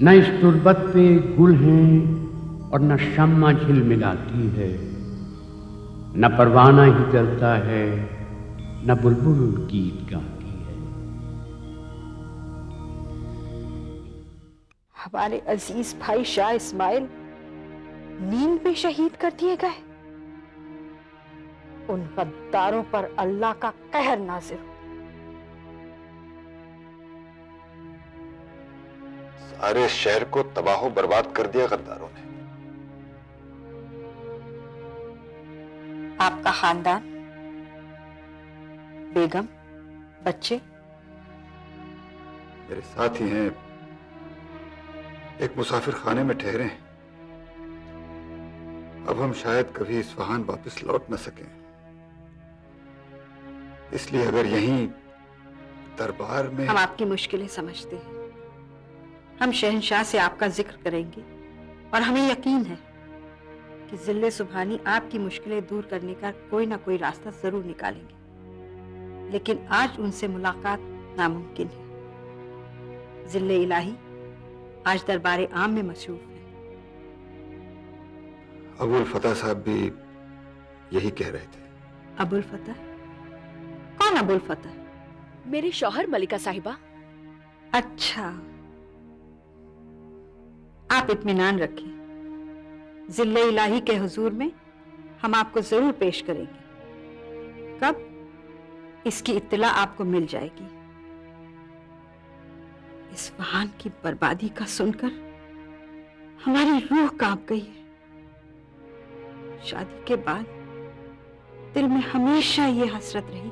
न इस तुरबत पे गुल हैं और न शम्मा झिलमिलाती है, न परवाना ही जलता है न बुलबुल गीत गाती है। हमारे अजीज भाई शाह इस्माइल नींद में शहीद कर दिए गए। उन गद्दारों पर अल्लाह का कहर नाजिल हो। सारे शहर को तबाह बर्बाद कर दिया गद्दारों ने। आपका खानदान, बेगम, बच्चे मेरे साथ ही हैं, एक मुसाफिर खाने में ठहरे हैं। अब हम शायद कभी इस्फहान वापस लौट न सकें, इसलिए अगर यहीं दरबार में। हम आपकी मुश्किलें समझते हैं। हम शहंशाह से आपका जिक्र करेंगे और हमें यकीन है कि जिले सुभानी आपकी मुश्किलें दूर करने का कोई ना कोई रास्ता जरूर निकालेंगे, लेकिन आज उनसे मुलाकात नामुमकिन है। जिले इलाही आज दरबार आम में मशरूफ है। अबुल फतह साहब भी यही कह रहे थे। अबुल फतह? कौन अबुल फतह? मेरे शौहर मलिका साहिबा। अच्छा, आप इत्मीनान रखें, जिले इलाही के हुजूर में हम आपको जरूर पेश करेंगे। कब? इसकी इत्तला आपको मिल जाएगी। इस्फहान की बर्बादी का सुनकर हमारी रूह कांप गई है। शादी के बाद दिल में हमेशा ये हसरत रही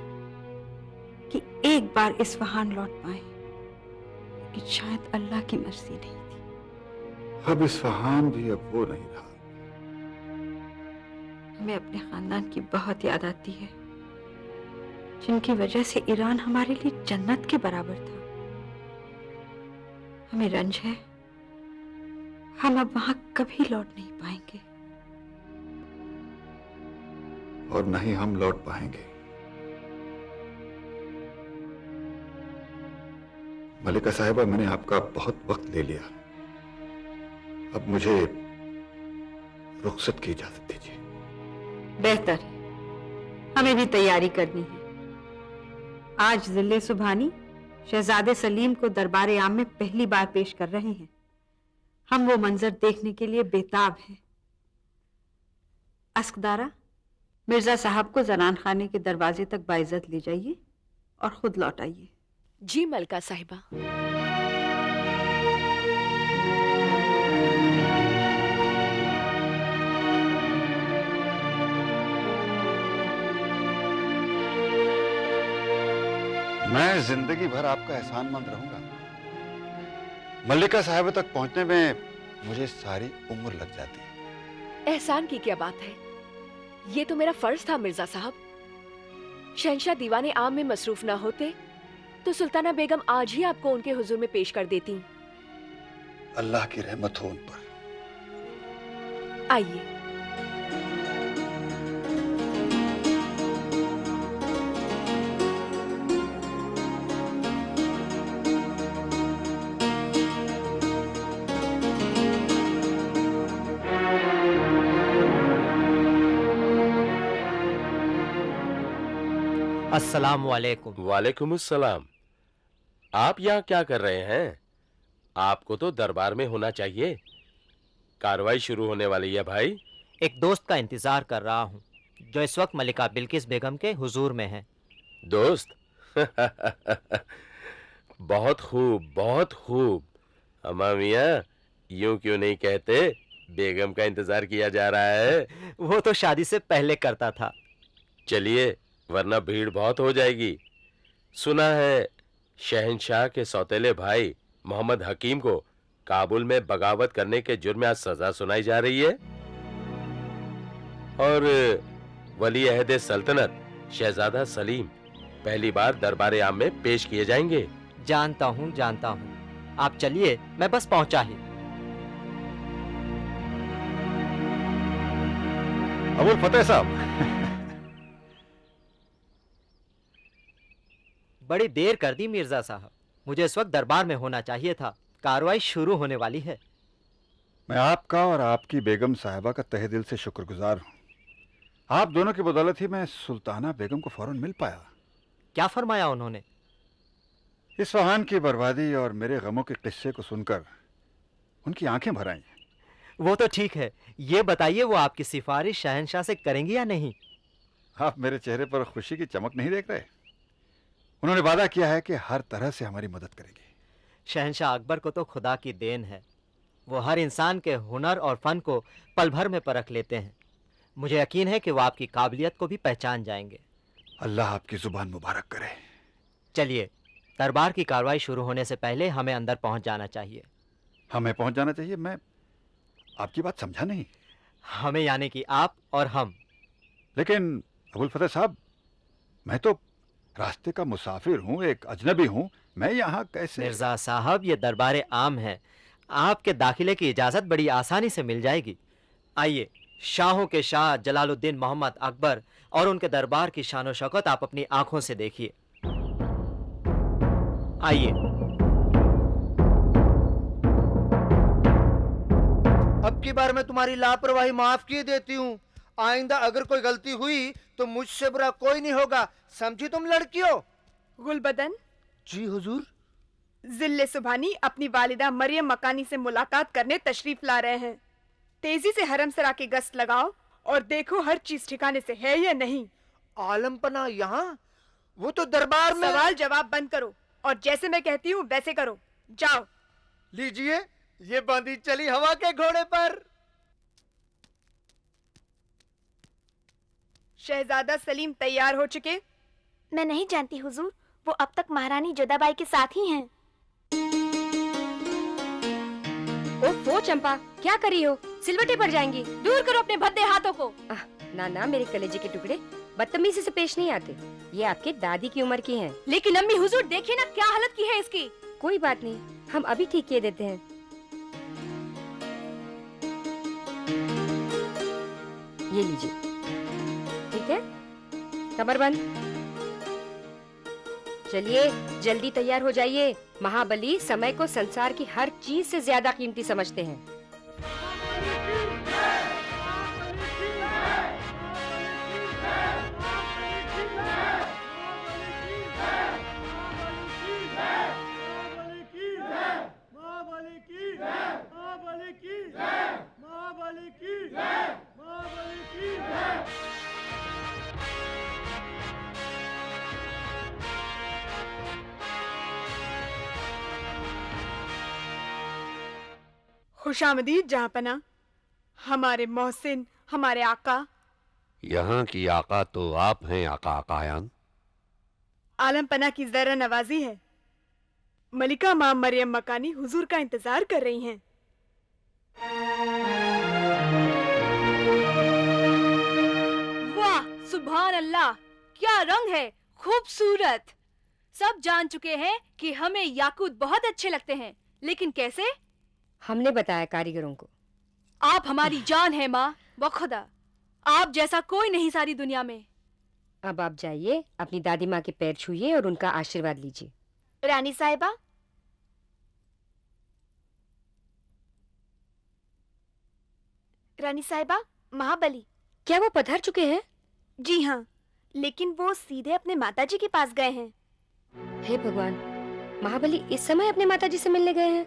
कि एक बार इस्फहान लौट पाए, लेकिन शायद अल्लाह की मर्जी नहीं थी। अब इस्फहान भी अब वो नहीं रहा। हमें अपने खानदान की बहुत याद आती है, जिनकी वजह से ईरान हमारे लिए जन्नत के बराबर था। हमें रंज है, हम अब वहां कभी लौट नहीं पाएंगे। और न ही हम लौट पाएंगे। मलिका साहिबा, मैंने आपका बहुत वक्त ले लिया, अब मुझे रुखसत की इजाजत दीजिए। बेहतर है, हमें भी तैयारी करनी है। आज जिले सुभानी शहजादे सलीम को दरबार आम में पहली बार पेश कर रहे हैं। हम वो मंजर देखने के लिए बेताब हैं। अस्कदारा, मिर्जा साहब को जनान खाने के दरवाजे तक बाइज्जत ले जाइए और खुद लौट आइए। जी मलिका साहिबा। मैं जिंदगी भर आपका एहसानमंद रहूंगा। मल्लिका साहिबा तक पहुंचने में मुझे सारी उम्र लग जाती है। एहसान की क्या बात है, ये तो मेरा फर्ज था मिर्जा साहब। शहंशाह दीवाने आम में मसरूफ ना होते तो सुल्ताना बेगम आज ही आपको उनके हुजूर में पेश कर देती। अल्लाह की रहमत हो उन पर। आइए। अस्सलाम वालेकुम। वालेकुम अस्सलाम। आप यहाँ क्या कर रहे हैं? आपको तो दरबार में होना चाहिए। कार्रवाई शुरू होने वाली है भाई। एक दोस्त का इंतजार कर रहा हूँ जो इस वक्त मलिका बिल्किस बेगम के हुजूर में है। दोस्त? बहुत खूब, बहुत खूब। अम्मा मियाँ, यूं क्यों नहीं कहते बेगम का इंतजार किया जा रहा है। वो तो शादी से पहले करता था। चलिए, वरना भीड़ बहुत हो जाएगी। सुना है शहंशाह के सौतेले भाई मोहम्मद हकीम को काबुल में बगावत करने के जुर्म में आज सजा सुनाई जा रही है और वली अहद सल्तनत शहजादा सलीम पहली बार दरबार आम में पेश किए जाएंगे। जानता हूँ, आप चलिए, मैं बस पहुंचा ही। अबुल फतेह साहब, बड़ी देर कर दी मिर्जा साहब, मुझे इस वक्त दरबार में होना चाहिए था। कार्रवाई शुरू होने वाली है। मैं आपका और आपकी बेगम साहिबा का तहे दिल से शुक्रगुजार हूँ। आप दोनों की बदौलत ही मैं सुल्ताना बेगम को फौरन मिल पाया। क्या फरमाया उन्होंने? इस्फहान की बर्बादी और मेरे गमों के किस्से को सुनकर उनकी आंखें भर आईं। वो तो ठीक है, ये बताइए वो आपकी सिफारिश शहंशाह से करेंगी या नहीं? आप मेरे चेहरे पर खुशी की चमक नहीं देख रहे? उन्होंने वादा किया है कि हर तरह से हमारी मदद करेंगे। शहंशाह अकबर को तो खुदा की देन है, वो हर इंसान के हुनर और फन को पल भर में परख लेते हैं। मुझे यकीन है कि वो आपकी काबिलियत को भी पहचान जाएंगे। अल्लाह आपकी जुबान मुबारक करे। चलिए, दरबार की कार्रवाई शुरू होने से पहले हमें अंदर पहुंच जाना चाहिए। हमें पहुंच जाना चाहिए? मैं आपकी बात समझा नहीं। हमें यानी कि आप और हम। लेकिन अबुल फतेह साहब, मैं तो रास्ते का मुसाफिर हूँ, एक अजनबी हूँ। मैं यहाँ कैसे? मिर्जा साहब, ये दरबार आम है, आपके दाखिले की इजाजत बड़ी आसानी से मिल जाएगी। आइए, शाहों के शाह जलालुद्दीन मोहम्मद अकबर और उनके दरबार की शान शौकत आप अपनी आंखों से देखिए। आइए। अब की बार मैं तुम्हारी लापरवाही माफ किए देती हूँ। आइंदा अगर कोई गलती हुई तो मुझसे बुरा कोई नहीं होगा, समझी तुम लड़कियों? गुलबदन, जी हुजूर। जिल्ले सुभानी अपनी वालिदा मरियम मकानी से मुलाकात करने तशरीफ ला रहे हैं। तेजी से हरम सरा की गश्त लगाओ और देखो हर चीज ठिकाने से है या नहीं। आलमपना यहाँ? वो तो दरबार में। सवाल जवाब बंद करो और जैसे मैं कहती हूँ वैसे करो। जाओ। लीजिए, ये बांधी चली हवा के घोड़े पर। शहजादा सलीम तैयार हो चुके? मैं नहीं जानती हुजूर, वो अब तक महारानी जोधाबाई के साथ ही हैं। ओफो चंपा, क्या कर रही हो? सिलवटे पड़ जाएंगी। दूर करो अपने भद्दे हाथों को। ना ना मेरे कलेजे के टुकड़े, बदतमीजी से पेश नहीं आते। ये आपके दादी की उम्र की हैं। लेकिन अम्मी हुजूर देखिए ना क्या हालत की है इसकी। कोई बात नहीं, हम अभी ठीक किए देते हैं। ये लीजिए, ठीक है? कमर बंद। चलिए जल्दी तैयार हो जाइए। महाबली समय को संसार की हर चीज से ज्यादा कीमती समझते हैं। खुशामदीद जहाँपना, हमारे मोहसिन, हमारे आका। यहाँ की आका तो आप हैं आका आकायान। आलमपना की जरा नवाजी है। मलिका मां मरियम मकानी हुजूर का इंतजार कर रही हैं। वाह, सुभान अल्लाह, क्या रंग है, खूबसूरत। सब जान चुके हैं कि हमें याकूत बहुत अच्छे लगते हैं, लेकिन कैसे? हमने बताया कारीगरों को। आप हमारी जान है माँ, बखुदा आप जैसा कोई नहीं सारी दुनिया में। अब आप जाइए, अपनी दादी माँ के पैर छूइए और उनका आशीर्वाद लीजिए। रानी साहिबा, रानी साहिबा, महाबली। क्या वो पधार चुके हैं? जी हाँ, लेकिन वो सीधे अपने माताजी के पास गए हैं। हे भगवान, महाबली इस समय अपने माताजी से मिलने गए हैं?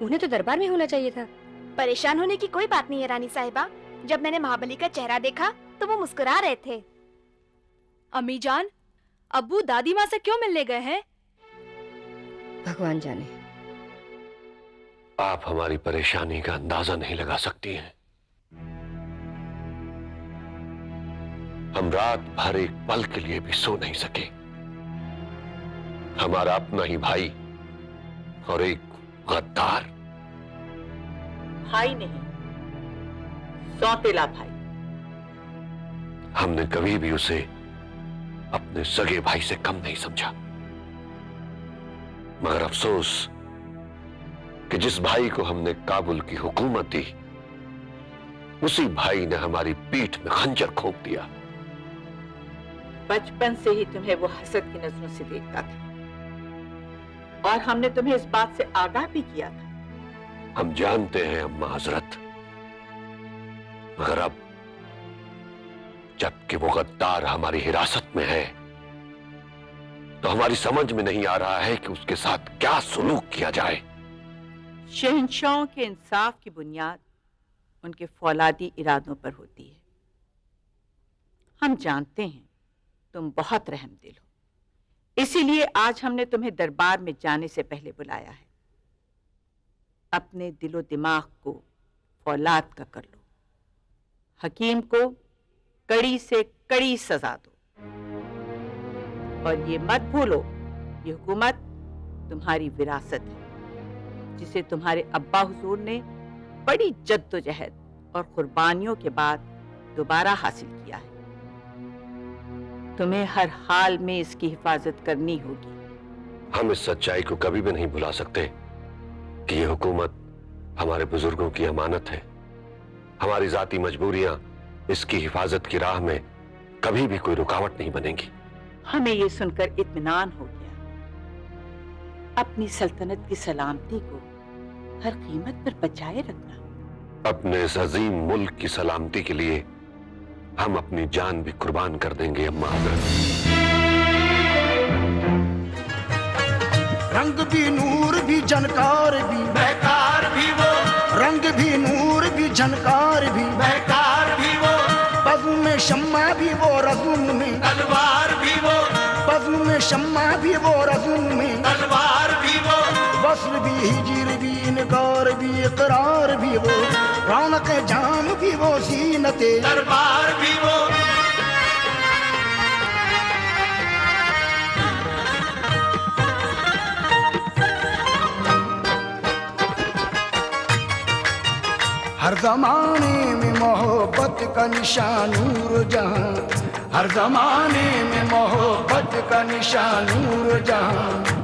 उन्हें तो दरबार में होना चाहिए था। परेशान होने की कोई बात नहीं है रानी साहिबा। जब मैंने महाबली का चेहरा देखा तो वो मुस्कुरा रहे थे। अम्मी जान, अब्बू दादी माँ से क्यों मिलने गए हैं? भगवान जाने। आप हमारी परेशानी का अंदाजा नहीं लगा सकती हैं। हम रात भर एक पल के लिए भी सो नहीं सके। हमारा अपना ही भाई और एक गद्दार। भाई नहीं, सौतेला भाई। हमने कभी भी उसे अपने सगे भाई से कम नहीं समझा, मगर अफसोस कि जिस भाई को हमने काबुल की हुकूमत दी, उसी भाई ने हमारी पीठ में खंजर घोंप दिया। बचपन से ही तुम्हें वो हसद की नजरों से देखता था और हमने तुम्हें इस बात से आगाह भी किया था। हम जानते हैं अम्मा हजरत, मगर अब जबकि वो गद्दार हमारी हिरासत में है, तो हमारी समझ में नहीं आ रहा है कि उसके साथ क्या सुलूक किया जाए। शहंशाहों के इंसाफ की बुनियाद उनके फौलादी इरादों पर होती है। हम जानते हैं तुम बहुत रहमदिल हो, इसीलिए आज हमने तुम्हें दरबार में जाने से पहले बुलाया है। अपने दिलो दिमाग को फौलाद का कर लो, हकीम को कड़ी से कड़ी सजा दो, और ये मत भूलो ये हुकूमत तुम्हारी विरासत है, जिसे तुम्हारे अब्बा हुजूर ने बड़ी जद्दोजहद और कुर्बानियों के बाद दोबारा हासिल किया है। तुम्हें हर हाल में इसकी हिफाजत करनी होगी। हम इस सच्चाई को कभी भी नहीं भुला सकते कि ये हुकूमत हमारे बुजुर्गों की अमानत है। हमारी जाती मजबूरियां इसकी हिफाजत की राह में कभी भी कोई रुकावट नहीं बनेगी। हमें ये सुनकर इत्मीनान हो गया। अपनी सल्तनत की सलामती को हर कीमत पर बचाए रखना। अपने इस अजीम मुल्क की सलामती के लिए हम अपनी जान भी कुर्बान कर देंगे अम्मा हजरत। रंग भी नूर भी झनकार भी बेकार भी वो, रंग भी नूर भी झनकार भी बेकार भी वो, बज़्म में शम्मा भी वो रज़्म में तलवार भी वो, बज़्म में शम्मा भी वो रज़्म में तलवार भी वो, वस्ल भी हिजर भी इनकार भी इकरार भी वो, रौनक जाम भी वो ज़ीनते दरबार भी वो। हर जमाने में मोहब्बत का निशान नूर जहां, हर जमाने में मोहब्बत का निशान नूर जहां,